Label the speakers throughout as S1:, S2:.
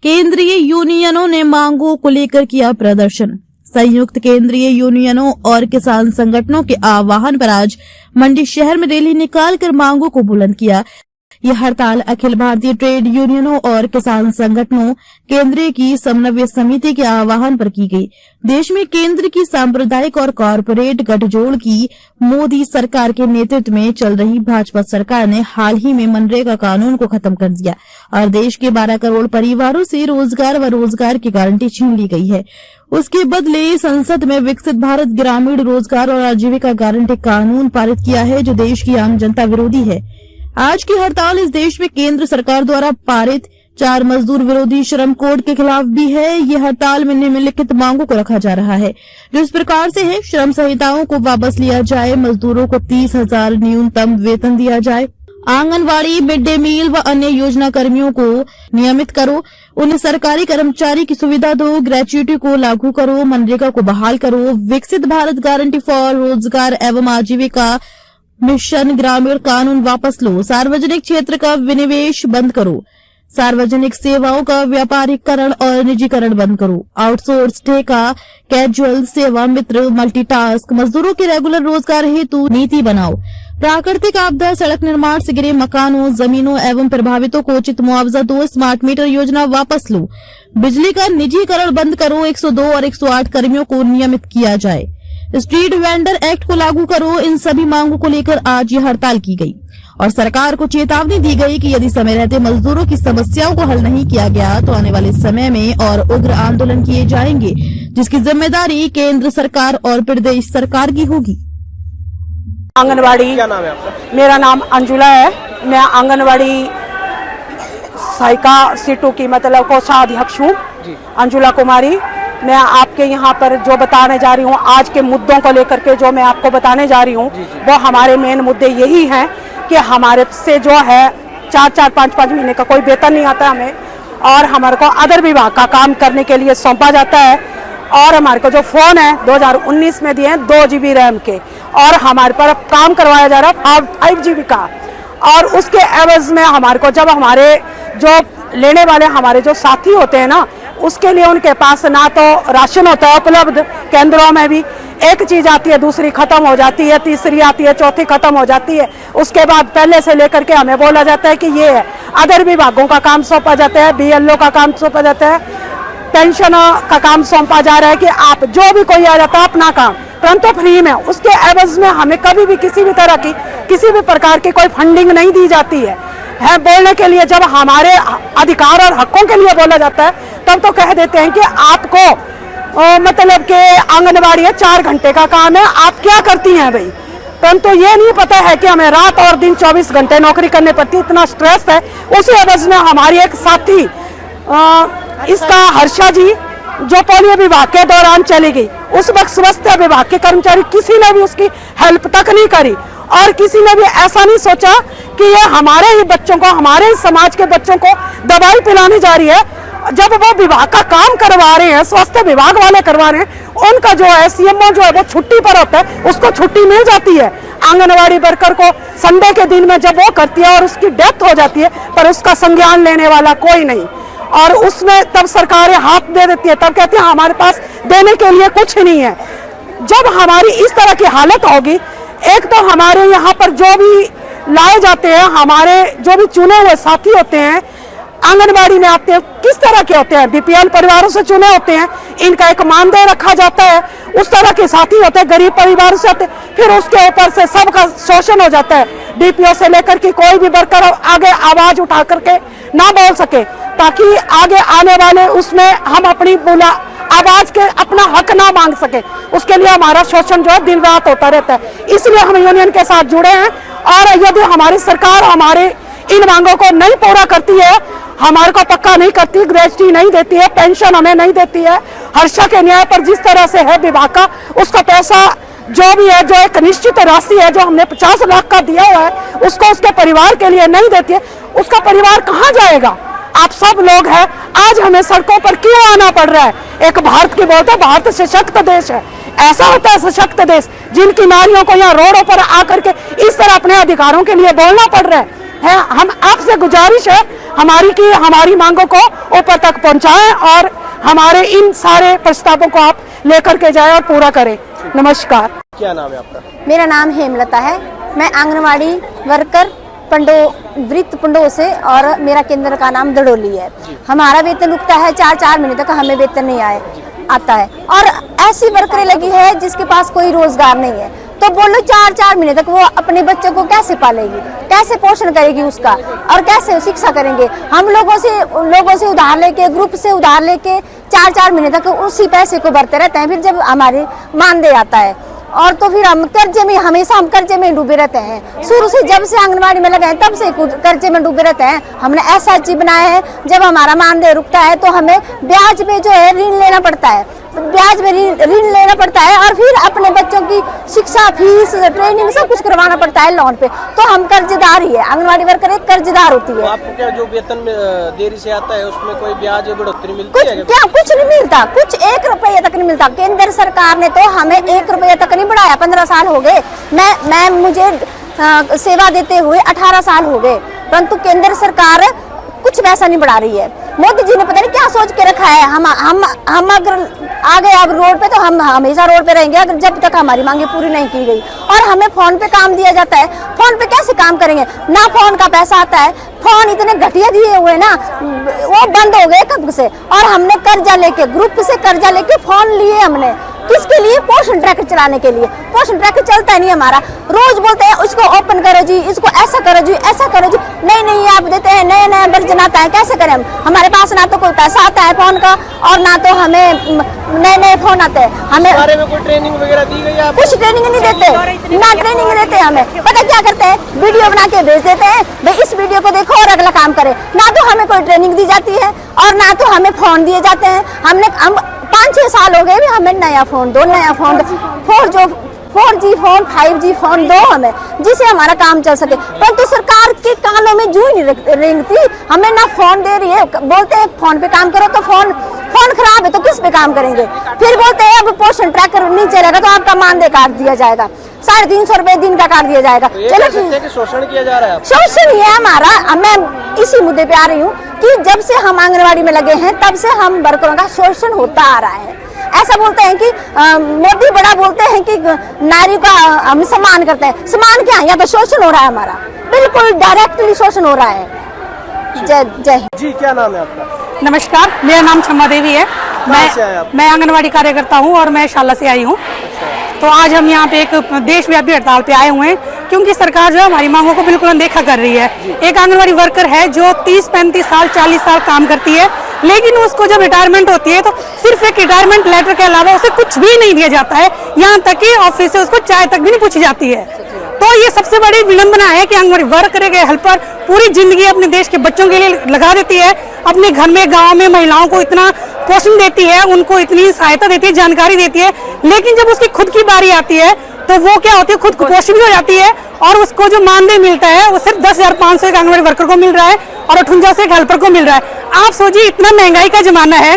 S1: केंद्रीय यूनियनों ने मांगों को लेकर किया प्रदर्शन। संयुक्त केंद्रीय यूनियनों और किसान संगठनों के आह्वान पर आज मंडी शहर में रैली निकालकर मांगों को बुलंद किया। यह हड़ताल अखिल भारतीय ट्रेड यूनियनों और किसान संगठनों केंद्रीय की समन्वय समिति के आह्वान पर की गई। देश में केंद्र की सांप्रदायिक और कॉरपोरेट गठजोड़ की मोदी सरकार के नेतृत्व में चल रही भाजपा सरकार ने हाल ही में मनरेगा कानून को खत्म कर दिया और देश के 12 करोड़ परिवारों से रोजगार व रोजगार की गारंटी छीन ली गई है। उसके बदले संसद में विकसित भारत ग्रामीण रोजगार और आजीविका गारंटी कानून पारित किया है, जो देश की आम जनता विरोधी है। आज की हड़ताल इस देश में केंद्र सरकार द्वारा पारित 4 मजदूर विरोधी श्रम कोड के खिलाफ भी है। ये हड़ताल में निम्नलिखित मांगों को रखा जा रहा है, जो इस प्रकार से है। श्रम संहिताओं को वापस लिया जाए, मजदूरों को 30,000 न्यूनतम वेतन दिया जाए, आंगनवाड़ी, मिड डे मील व अन्य योजना कर्मियों को नियमित करो, उन्हें सरकारी कर्मचारी की सुविधा दो, ग्रेच्युटी को लागू करो, मनरेगा को बहाल करो, विकसित भारत गारंटी फॉर रोजगार एवं आजीविका मिशन ग्रामीण कानून वापस लो, सार्वजनिक क्षेत्र का विनिवेश बंद करो, सार्वजनिक सेवाओं का व्यापारीकरण और निजीकरण बंद करो, आउटसोर्स, ठेका, कैजुअल, सेवा मित्र, मल्टीटास्क, मजदूरों के रेगुलर रोजगार हेतु नीति बनाओ, प्राकृतिक आपदा, सड़क निर्माण से गिरे मकानों, जमीनों एवं प्रभावितों को उचित मुआवजा दो, स्मार्ट मीटर योजना वापस लो, बिजली का निजीकरण बंद करो, 102 और 108 कर्मियों को नियमित किया जाए, स्ट्रीट वेंडर एक्ट को लागू करो। इन सभी मांगों को लेकर आज यह हड़ताल की गई और सरकार को चेतावनी दी गई कि यदि समय रहते मजदूरों की समस्याओं को हल नहीं किया गया तो आने वाले समय में और उग्र आंदोलन किए जाएंगे, जिसकी जिम्मेदारी केंद्र सरकार और प्रदेश सरकार की होगी।
S2: आंगनवाड़ी,
S3: क्या नाम है आपका?
S2: मेरा नाम अंजुला है। मैं आंगनवाड़ी सहायिका सीटू की मतलब कोषाध्यक्ष हूँ, अंजुला कुमारी। मैं आपके यहाँ पर जो बताने जा रही हूँ, आज के मुद्दों को लेकर के जो मैं आपको बताने जा रही हूँ, वो हमारे मेन मुद्दे यही हैं कि हमारे से जो है 4-4, 5-5 महीने का कोई वेतन नहीं आता हमें, और हमारे को अदर विभाग का काम करने के लिए सौंपा जाता है, और हमारे को जो फोन है 2019 में दिए हैं 2 GB रैम के, और हमारे पर काम करवाया जा रहा है 5 GB का। और उसके एवज में हमारे को जब हमारे जो लेने वाले हमारे जो साथी होते हैं ना, उसके लिए उनके पास ना तो राशन होता है उपलब्ध, केंद्रों में भी एक चीज आती है, दूसरी खत्म हो जाती है, तीसरी आती है, चौथी खत्म हो जाती है। उसके बाद पहले से लेकर के हमें बोला जाता है कि ये है, अदर विभागों का काम सौंपा जाता है, BLO का काम सौंपा जाता है, पेंशन का काम सौंपा जा रहा है कि आप जो भी कोई आ जाता है अपना काम परंतु फ्री में। उसके एवज में हमें कभी भी किसी भी तरह की किसी भी प्रकार की कोई फंडिंग नहीं दी जाती है। बोलने के लिए जब हमारे अधिकार और हकों के लिए बोला जाता है तब तो कह देते हैं कि आपको मतलब कि आंगनबाड़ी है 4 घंटे का काम है, आप क्या करती हैं भाई। परंतु ये नहीं पता है कि हमें रात और दिन 24 घंटे नौकरी करनी पड़ती है, इतना स्ट्रेस है। उसी एवज में हमारी एक साथी इसका हर्षा जी जो पोलियो विभाग के दौरान चली गई, उस वक्त स्वास्थ्य विभाग के कर्मचारी किसी ने भी उसकी हेल्प तक नहीं करी, और किसी ने भी ऐसा नहीं सोचा कि ये हमारे ही बच्चों को, हमारे ही समाज के बच्चों को दवाई पिलानी जा रही है। जब वो विभाग का काम करवा रहे हैं, स्वास्थ्य विभाग वाले करवा रहे हैं, उनका जो है CMO जो है वो छुट्टी पर होता है, उसको छुट्टी मिल जाती है। आंगनवाड़ी वर्कर को संडे के दिन में जब वो करती है और उसकी डेथ हो जाती है, पर उसका संज्ञान लेने वाला कोई नहीं, और उसमें तब सरकारें हाथ दे देती है, तब कहती है हमारे पास देने के लिए कुछ नहीं है। जब हमारी इस तरह की हालत होगी, एक तो हमारे यहाँ पर जो भी लाए जाते हैं, हमारे जो भी चुने हुए साथी होते हैं आंगनबाड़ी में आते हैं, किस तरह के होते हैं, BPL परिवारों से चुने होते हैं, इनका एक मानदेय रखा जाता है, उस तरह के साथी होते हैं, गरीब परिवारों से होते हैं। फिर उसके ऊपर से सबका शोषण हो जाता है, DPO से लेकर के कोई भी वर्कर आगे आवाज उठा करके ना बोल सके, ताकि आगे आने वाले उसमें हम अपनी आवाज के अपना हक ना मांग सके। उसके लिए हमारा शोषण जो है दिन रात होता रहता है। इसलिए हम यूनियन के साथ जुड़े हैं, और यदि हमारी सरकार हमारे इन मांगों को नहीं पूरा करती है, हमारे को पक्का नहीं करती, ग्रेच्युटी नहीं देती है, पेंशन हमें नहीं देती है, हर्षा के न्याय पर जिस तरह से है विभाग का, उसका पैसा जो भी है, जो एक निश्चित राशि है जो हमने 50 लाख का दिया हुआ है, उसको उसके परिवार के लिए नहीं देती है, उसका परिवार कहाँ जाएगा। आप सब लोग हैं, आज हमें सड़कों पर क्यों आना पड़ रहा है। एक भारत की बोलते, भारत सशक्त देश है, ऐसा होता है सशक्त देश जिनकी नारियों को यहाँ रोडों पर आकर के इस तरह अपने अधिकारों के लिए बोलना पड़ रहा है। हम आपसे गुजारिश है, हमारी मांगों को ऊपर तक पहुंचाएं और हमारे इन सारे प्रस्तावों को आप लेकर के जाएं और पूरा करें। नमस्कार।
S3: क्या नाम है आपका?
S4: मेरा नाम हेमलता है। मैं आंगनवाड़ी वर्कर वृत्त पंडो से, और मेरा केंद्र का नाम दड़ोली है। हमारा वेतन रुकता है 4 महीने तक, हमें वेतन नहीं आता है। और ऐसी वर्करें लगी है जिसके पास कोई रोजगार नहीं है, तो बोलो 4 महीने तक वो अपने बच्चों को कैसे पालेगी, कैसे पोषण करेगी उसका, और कैसे शिक्षा करेंगे। हम लोगों से उधार लेके, ग्रुप से उधार लेके 4 महीने तक उसी पैसे को भरते रहते हैं। फिर जब हमारे मानदेय आता है और तो फिर हम कर्जे में डूबे रहते हैं। शुरू से जब से आंगनबाड़ी में लगे हैं तब से कर्जे में डूबे रहते हैं। हमने ऐसा चीज बनाया है, जब हमारा मानदेय रुकता है तो हमें ब्याज में जो है ऋण लेना पड़ता है, और फिर अपने बच्चों की शिक्षा, फीस, ट्रेनिंग सब कुछ करवाना पड़ता है लोन पे। तो हम कर्जदार ही है, आंगनबाड़ी वर्कर एक कर्जदार होती है।
S3: तो आपको क्या जो वेतन देरी से आता है उसमें कोई ब्याज बढ़ोतरी मिलती है?
S4: कुछ नहीं मिलता, कुछ 1 रुपया तक नहीं मिलता। केंद्र सरकार ने तो हमें 1 रुपया तक नहीं बढ़ाया। 15 साल हो गए, मुझे सेवा देते हुए 18 साल हो गए, परंतु केंद्र सरकार कुछ पैसा नहीं बढ़ा रही है। मोदी जी ने पता नहीं क्या सोच के रखा है। हम अगर आ गए अब रोड पे तो हम हमेशा रोड पे रहेंगे, अगर जब तक हमारी मांगे पूरी नहीं की गई। और हमें फोन पे काम दिया जाता है, फोन पे कैसे काम करेंगे? ना फोन का पैसा आता है, फोन इतने घटिया दिए हुए ना, वो बंद हो गए कब से। और हमने कर्जा लेके, ग्रुप से कर्जा लेके फोन लिए हमने, किसके लिए? पोषण ट्रैकर चलाने के लिए। पोषण ट्रैकर चलता नहीं हमारा। रोज बोलते हैं उसको ओपन करो जी, इसको ऐसा करो जी, ऐसा करो जी। नहीं आप देते हैं, नया वर्जन आता है, कैसे करें हम? हमारे पास ना तो कोई पैसा आता है फोन का, और ना तो हमें नए फोन आते हैं। हमें
S3: बारे में कोई ट्रेनिंग वगैरह दी गई है?
S4: कुछ ट्रेनिंग नहीं देते, ना ट्रेनिंग देते हमें। पता क्या करते हैं? वीडियो बना के भेज देते हैं, भाई इस वीडियो को देखो और अगला काम करें। ना तो हमें कोई ट्रेनिंग दी जाती है, और ना तो हमें फोन दिए जाते हैं। हम 5-6 साल हो गए भी, हमें नया phone 4G phone 5G phone दो हमें, जिससे हमारा काम चल सके। परंतु सरकार के कानों में जू ही नहीं रेंगती। हमें ना फोन दे रही है, बोलते हैं फोन पे काम करो, तो फोन खराब है तो किस पे काम करेंगे? फिर बोलते हैं अब पोषण ट्रैकर नहीं चलेगा तो आपका मानदेय काट दिया जाएगा, 350 रुपए दिन का काट दिया जाएगा।
S3: चलो ठीक है, शोषण किया जा रहा है।
S4: शोषण ही है हमारा। मैं इसी मुद्दे पे आ रही हूँ कि जब से हम आंगनबाड़ी में लगे हैं तब से हम वर्करों का शोषण होता आ रहा है। ऐसा बोलते हैं कि मोदी बड़ा बोलते हैं कि नारी का हम सम्मान करते हैं। सम्मान क्या? यहाँ तो शोषण हो रहा है हमारा, बिल्कुल डायरेक्टली शोषण हो रहा है। जय
S3: जी। क्या नाम है आपका?
S2: नमस्कार, मेरा नाम क्षमा देवी है। मैं आंगनवाड़ी कार्यकर्ता हूँ और मैं शाला से आई हूँ। तो आज हम यहाँ पे एक देशव्यापी हड़ताल पे आए हुए हैं, क्योंकि सरकार जो है हमारी मांगों को बिल्कुल अनदेखा कर रही है। एक आंगनवाड़ी वर्कर है जो 30-35 साल 40 साल काम करती है, लेकिन उसको जब रिटायरमेंट होती है तो सिर्फ एक रिटायरमेंट लेटर के अलावा उसे कुछ भी नहीं दिया जाता है। यहाँ तक कि ऑफिस से उसको चाय तक भी नहीं पूछी जाती है। तो ये सबसे बड़ी विडंबना है कि आंगनवाड़ी वर्कर के हेल्पर पूरी जिंदगी अपने देश के बच्चों के लिए लगा देती है, अपने घर में गांव में महिलाओं को इतना पोषण देती है, उनको इतनी सहायता देती है, जानकारी देती है, लेकिन जब उसकी खुद की बारी आती है तो वो क्या होती है, खुद कुपोषित भी हो जाती है। और उसको जो मानदेय मिलता है वो सिर्फ 10,500 एक आंगनवाड़ी वर्कर को मिल रहा है और 58 एक हेल्पर को मिल रहा है। आप सोचिए, इतना महंगाई का जमाना है।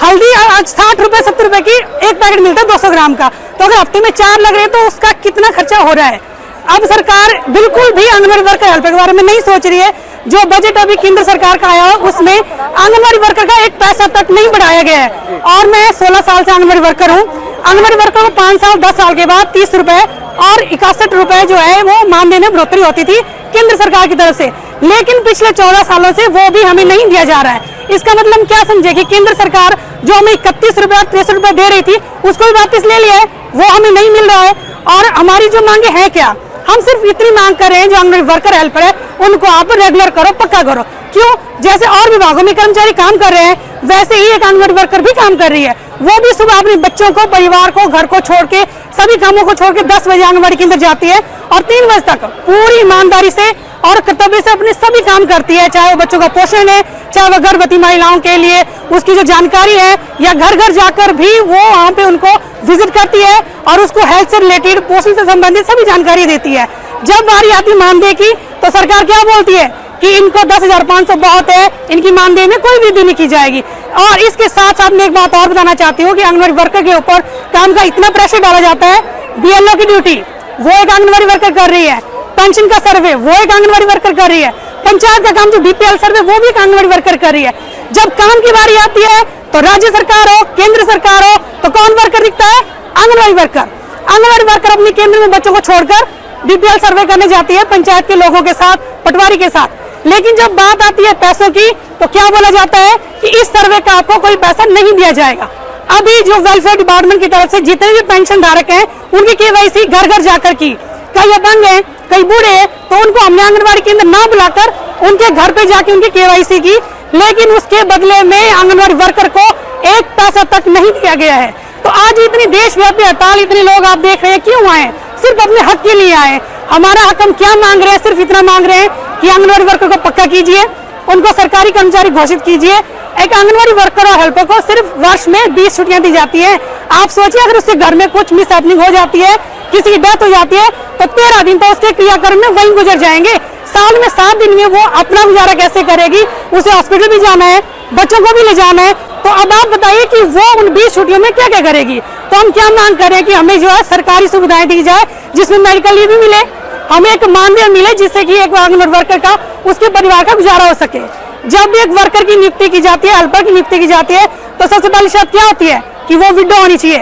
S2: हल्दी आज 60 रुपए 70 रुपए की एक पैकेट मिलता है 200 ग्राम का, तो अगर हफ्ते में 4 लग रहे हैं तो उसका कितना खर्चा हो रहा है। अब सरकार बिल्कुल भी आंगनवाड़ी वर्कर हेल्पर के बारे में नहीं सोच रही है। जो बजट अभी केंद्र सरकार का आया हो उसमें आंगनवाड़ी वर्कर का 1 पैसा तक नहीं बढ़ाया गया है। और मैं 16 साल से आंगनवाड़ी वर्कर हूँ। आंगनवाड़ी वर्कर को 5 साल 10 साल के बाद 30 रुपए और 61 रुपए जो है वो मानदेय में बढ़ोतरी होती थी केंद्र सरकार की तरफ से, लेकिन पिछले 14 सालों से वो भी हमें नहीं दिया जा रहा है। इसका मतलब क्या समझे कि केंद्र सरकार जो हमें 31 रुपए और 63 रुपए दे रही थी उसको भी वापस ले लिया है, वो हमें नहीं मिल रहा है। और हमारी जो मांगे हैं क्या, हम सिर्फ इतनी मांग कर रहे हैं, जो आंगनवाड़ी वर्कर हेल्पर है उनको आप रेगुलर करो, पक्का करो। क्यों? जैसे और विभागों में कर्मचारी काम कर रहे हैं वैसे ही एक आंगनवाड़ी वर्कर भी काम कर रही है। वो भी सुबह अपने बच्चों को, परिवार को, घर को छोड़ के, सभी कामों को छोड़ के 10 बजे आंगनवाड़ी केंद्र जाती है और 3 बजे तक पूरी ईमानदारी से और कर्तव्य से अपने सभी काम करती है। चाहे वो बच्चों का पोषण है, चाहे वो गर्भवती महिलाओं के लिए उसकी जो जानकारी है, या घर घर जाकर भी वो वहाँ पे उनको विजिट करती है और उसको हेल्थ से रिलेटेड, पोषण से संबंधित सभी जानकारी देती है। जब बारी आती मानदेय की तो सरकार क्या बोलती है कि इनको 10,500 बहुत है, इनकी मानदेय में कोई वृद्धि नहीं की जाएगी। और इसके साथ साथ मैं एक बात और बताना चाहती हूँ कि आंगनवाड़ी वर्कर के ऊपर काम का इतना प्रेशर डाला जाता है। BLO की ड्यूटी वो एक आंगनवाड़ी वर्कर कर रही है, पेंशन का सर्वे वो एक आंगनवाड़ी वर्कर कर रही है, पंचायत का काम जो बीपीएल सर्वे वो भी एक आंगनबाड़ी वर्कर कर रही है। जब काम की बारी आती है तो राज्य सरकार हो, केंद्र सरकार हो, तो कौन वर्कर दिखता है? आंगनबाड़ी वर्कर। आंगनबाड़ी वर्कर अपने केंद्र में बच्चों को छोड़कर बीपीएल सर्वे करने जाती है पंचायत के लोगों के साथ, पटवारी के साथ। लेकिन जब बात आती है पैसों की तो क्या बोला जाता है कि इस सर्वे का आपको कोई पैसा नहीं दिया जाएगा। अभी जो वेलफेयर डिपार्टमेंट की तरफ से जितने भी पेंशन धारक हैं उनकी केवाईसी घर घर जाकर की, कई अपंग हैं, कई बूढ़े हैं, तो उनको हमने आंगनबाड़ी केंद्र ना बुलाकर उनके घर पे जाके उनकी केवाईसी की, लेकिन उसके बदले में आंगनबाड़ी वर्कर को एक पैसा तक नहीं दिया गया है। तो आज इतनी देशव्यापी हड़ताल, इतने लोग आप देख रहे हैं क्यों आए? सिर्फ अपने हक के लिए आए। हमारा हक हम क्या मांग रहे हैं? सिर्फ इतना मांग रहे हैं कि आंगनबाड़ी वर्कर को पक्का कीजिए, उनको सरकारी कर्मचारी घोषित कीजिए। एक आंगनबाड़ी वर्कर और हेल्पर को सिर्फ वर्ष में 20 छुट्टियां दी जाती है। आप सोचिए अगर उसके घर में कुछ मिसहैपनिंग हो जाती है, किसी की डेथ हो जाती है, तो 13 दिन तो उसके क्रियाक्रम में वहीं गुजर जाएंगे। साल में 7 दिन में वो अपना गुजारा कैसे करेगी? उसे हॉस्पिटल भी जाना है, बच्चों को भी ले जाना है। तो अब आप बताइए कि वो उन 20 छुट्टियों में क्या क्या करेगी? तो हम क्या मांग करें कि हमें जो है सरकारी सुविधाएं दी जाए, जिसमें मेडिकल लीव भी मिले, हमें एक मानदेय मिले, जिससे कि एक आंगनबाड़ी वर्कर का, उसके परिवार का गुजारा हो सके। जब भी एक वर्कर की नियुक्ति की जाती है, हेल्पर की नियुक्ति की जाती है, तो सबसे पहली शर्त क्या होती है कि वो विडो होनी चाहिए,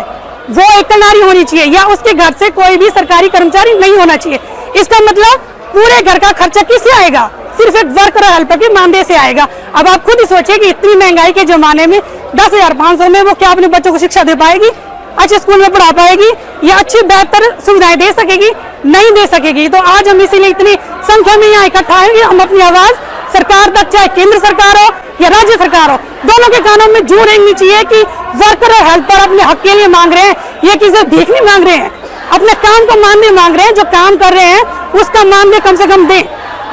S2: वो एकल नारी होनी चाहिए, या उसके घर से कोई भी सरकारी कर्मचारी नहीं होना चाहिए। इसका मतलब पूरे घर का खर्चा किससे आएगा? सिर्फ एक वर्कर और हेल्पर के मानदेय से आएगा। अब आप खुद ही सोचिए कि इतनी महंगाई के जमाने में 10,500 में वो क्या अपने बच्चों को शिक्षा दे पाएगी? अच्छे स्कूल में पढ़ा पाएगी या अच्छी बेहतर सुविधाएं दे सकेगी? नहीं दे सकेगी। तो आज हम इसीलिए इतनी संख्या में यहाँ इकट्ठा है कि हम अपनी आवाज सरकार तक, चाहे केंद्र सरकार हो या राज्य सरकार हो, दोनों के कानों में जू रेंगनी चाहिए कि वर्कर और हेल्पर अपने हक के लिए मांग रहे हैं, ये किसी भीख नहीं मांग रहे हैं, अपने काम को मानदेय मांग रहे हैं। जो काम कर रहे हैं उसका मानदेय कम से कम दें।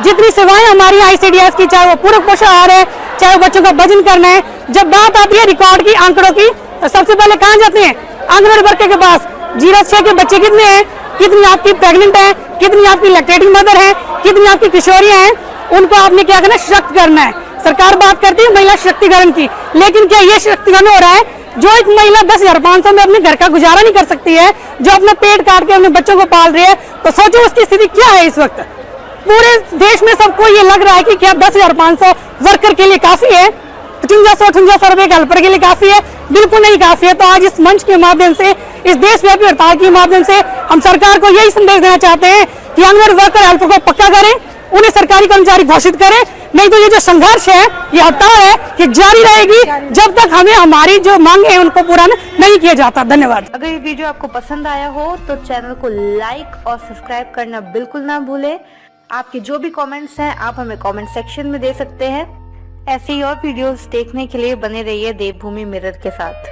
S2: जितनी सेवाएं हमारी आईसीडीएस की, चाहे वो पूरक पोषण आहार है, चाहे वो बच्चों का वजन करना है, जब बात आती है रिकॉर्ड की, आंकड़ों की, तो सबसे पहले कहाँ जाते हैं? आंगनबाड़ी वर्कर के पास। 0 से 6 के बच्चे कितने हैं, कितनी आपकी प्रेग्नेंट है, कितनी आपकी लैक्टेटिंग मदर है, कितनी आपकी किशोरियां हैं, उनको आपने क्या करना है? सशक्त करना है। सरकार बात करती है महिला शक्तिकरण की, लेकिन क्या ये शक्तिकरण हो रहा है? जो एक महिला 10,500 में अपने घर का गुजारा नहीं कर सकती है, जो अपना पेट काट के अपने बच्चों को पाल रही है, तो सोचो उसकी स्थिति क्या है इस वक्त। पूरे देश में सबको ये लग रहा है कि क्या 10,500 वर्कर के लिए काफी है? 58 रुपए के हेल्पर के लिए काफी है? बिल्कुल नहीं काफी है। तो आज इस मंच के माध्यम से, इस देशव्यापी हड़ताल के माध्यम से हम सरकार को यही संदेश देना चाहते हैं कि आंगनबाड़ी वर्कर हेल्पर को पक्का करें, उन्हें सरकारी कर्मचारी घोषित करें। नहीं तो ये जो संघर्ष है, ये हड़ताल है, ये जारी रहेगी जब तक हमें हमारी जो मांगे हैं उनको पूरा नहीं किया जाता। धन्यवाद।
S5: अगर ये वीडियो आपको पसंद आया हो तो चैनल को लाइक और सब्सक्राइब करना बिल्कुल ना भूलें। आपके जो भी कमेंट्स हैं आप हमें कमेंट सेक्शन में दे सकते हैं। ऐसे ही और वीडियोस देखने के लिए बने रहिए देवभूमि मिरर के साथ।